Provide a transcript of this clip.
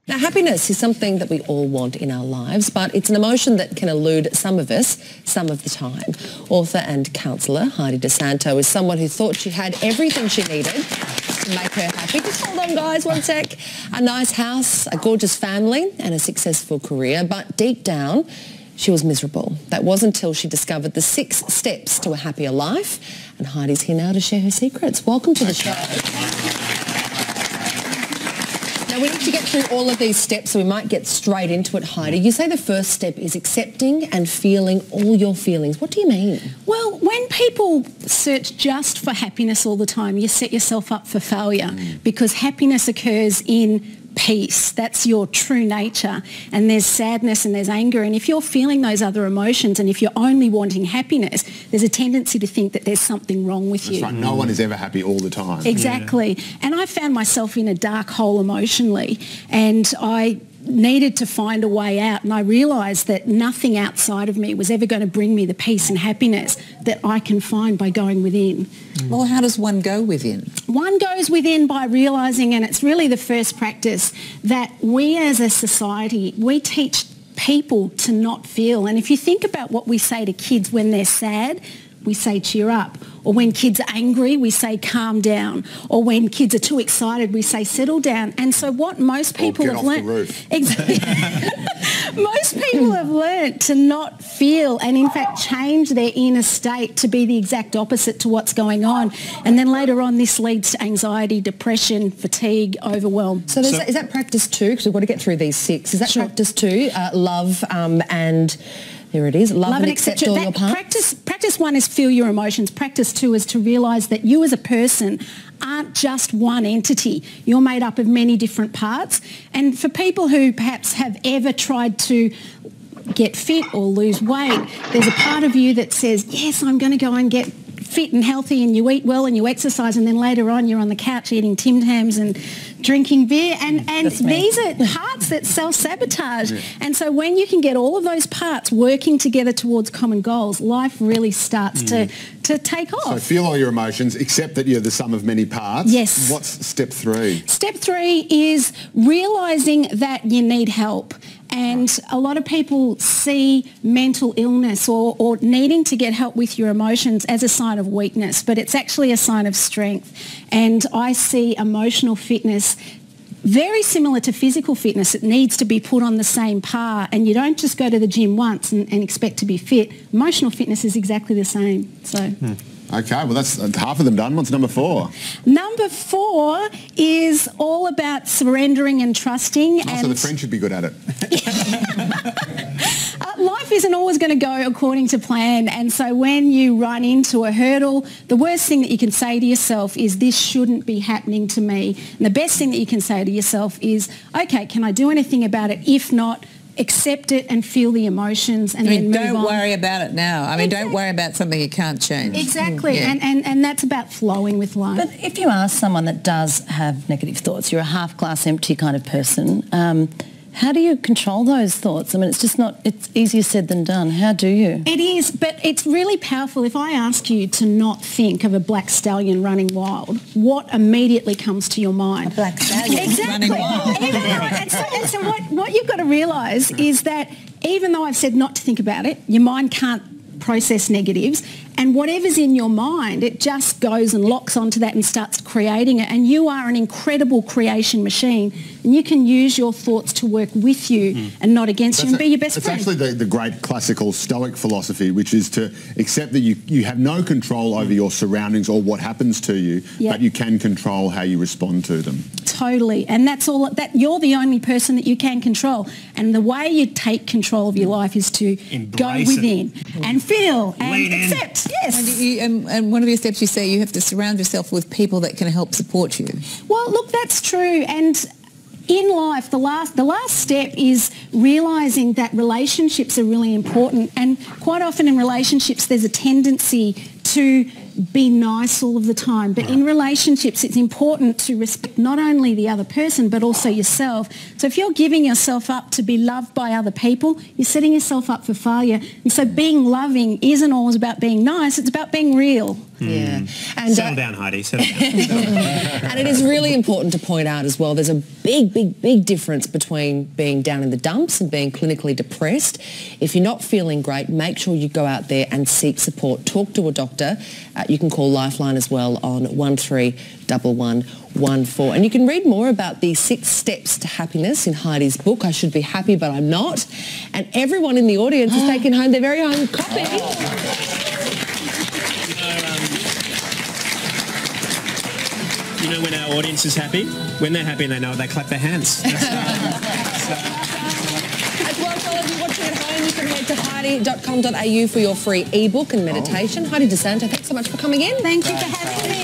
Now, happiness is something that we all want in our lives, but it's an emotion that can elude some of us some of the time. Author and counsellor Heidi Di Santo is someone who thought she had everything she needed to make her happy. Just hold on, guys, one sec. A nice house, a gorgeous family and a successful career, but deep down, she was miserable. That wasn't until she discovered the 6 steps to a happier life, and Heidi's here now to share her secrets. Welcome to the show. Now, we need to get through all of these steps, so we might get straight into it, Heidi. You say the first step is accepting and feeling all your feelings. What do you mean? Well, when people search just for happiness all the time, you set yourself up for failure because happiness occurs in peace. That's your true nature. And there's sadness and there's anger. And if you're feeling those other emotions and if you're only wanting happiness, there's a tendency to think that there's something wrong with you. That's right. No one is ever happy all the time. Exactly. Yeah. And I found myself in a dark hole emotionally, and I needed to find a way out, and I realised that nothing outside of me was ever going to bring me the peace and happiness that I can find by going within. Well, how does one go within? One goes within by realising, and it's really the first practice, that we as a society, we teach people to not feel. And if you think about what we say to kids when they're sad, we say cheer up. Or when kids are angry, we say calm down. Or when kids are too excited, we say settle down. And so what most people have learned... Get off the roof. Exactly. Most people have learned to not feel and in fact change their inner state to be the exact opposite to what's going on. And then later on this leads to anxiety, depression, fatigue, overwhelm. So, is that practice 2? Because we've got to get through these 6. Is that practice 2? Love and... There it is. Love and accept all your parts. Practice 1 is feel your emotions. Practice 2 is to realise that you as a person aren't just one entity. You're made up of many different parts. And for people who perhaps have ever tried to get fit or lose weight, there's a part of you that says, yes, I'm going to go and get fit and healthy, and you eat well and you exercise, and then later on you're on the couch eating Tim Tams and drinking beer, and these are parts that self-sabotage. And so when you can get all of those parts working together towards common goals, life really starts to take off. So feel all your emotions, accept that you're the sum of many parts. Yes. What's step 3? Step 3 is realising that you need help. And a lot of people see mental illness or needing to get help with your emotions as a sign of weakness, but it's actually a sign of strength. And I see emotional fitness very similar to physical fitness. It needs to be put on the same par, and you don't just go to the gym once and expect to be fit. Emotional fitness is exactly the same. So. Okay, well that's half of them done. What's number 4? Number 4 is all about surrendering and trusting. So the friend should be good at it. Life isn't always going to go according to plan, and so when you run into a hurdle, the worst thing that you can say to yourself is, this shouldn't be happening to me. And the best thing that you can say to yourself is, okay, can I do anything about it? If not, accept it and feel the emotions and then move on. Don't worry about it now. I mean, don't worry about something you can't change. Exactly. Yeah. And that's about flowing with life. But if you are someone that does have negative thoughts, you're a half-glass empty kind of person, how do you control those thoughts? I mean, it's just not, it's easier said than done. How do you? It is, but it's really powerful. If I ask you to not think of a black stallion running wild, what immediately comes to your mind? A black stallion exactly. running wild. and so what you've got to realise is that even though I've said not to think about it, your mind can't process negatives, and whatever's in your mind, it just goes and locks onto that and starts creating it. And you are an incredible creation machine, and you can use your thoughts to work with you and not against you, and be your best friend. It's actually the great classical Stoic philosophy, which is to accept that you have no control over your surroundings or what happens to you, but you can control how you respond to them. Totally. And that's all, that you're the only person that you can control. And the way you take control of your life is to go within and feel and accept. Yes. And one of your steps, you say you have to surround yourself with people that can help support you. Well, look, that's true. And in life, the last step is realising that relationships are really important. And quite often in relationships, there's a tendency to be nice all of the time. But in relationships, it's important to respect not only the other person, but also yourself. So if you're giving yourself up to be loved by other people, you're setting yourself up for failure. And so being loving isn't always about being nice, it's about being real. Yeah. And settle down, Heidi, settle down. And it is really important to point out as well, there's a big difference between being down in the dumps and being clinically depressed. If you're not feeling great, make sure you go out there and seek support. Talk to a doctor. You can call Lifeline as well on 131114. And you can read more about the 6 steps to happiness in Heidi's book, I Should Be Happy But I'm Not. And everyone in the audience has taken home their very own copy. You know when our audience is happy? When they're happy and they know it, they clap their hands. As well, for all of you watching at home, you can head to heidi.com.au for your free ebook and meditation. Heidi Di Santo, thanks so much for coming in. Thank you for having me.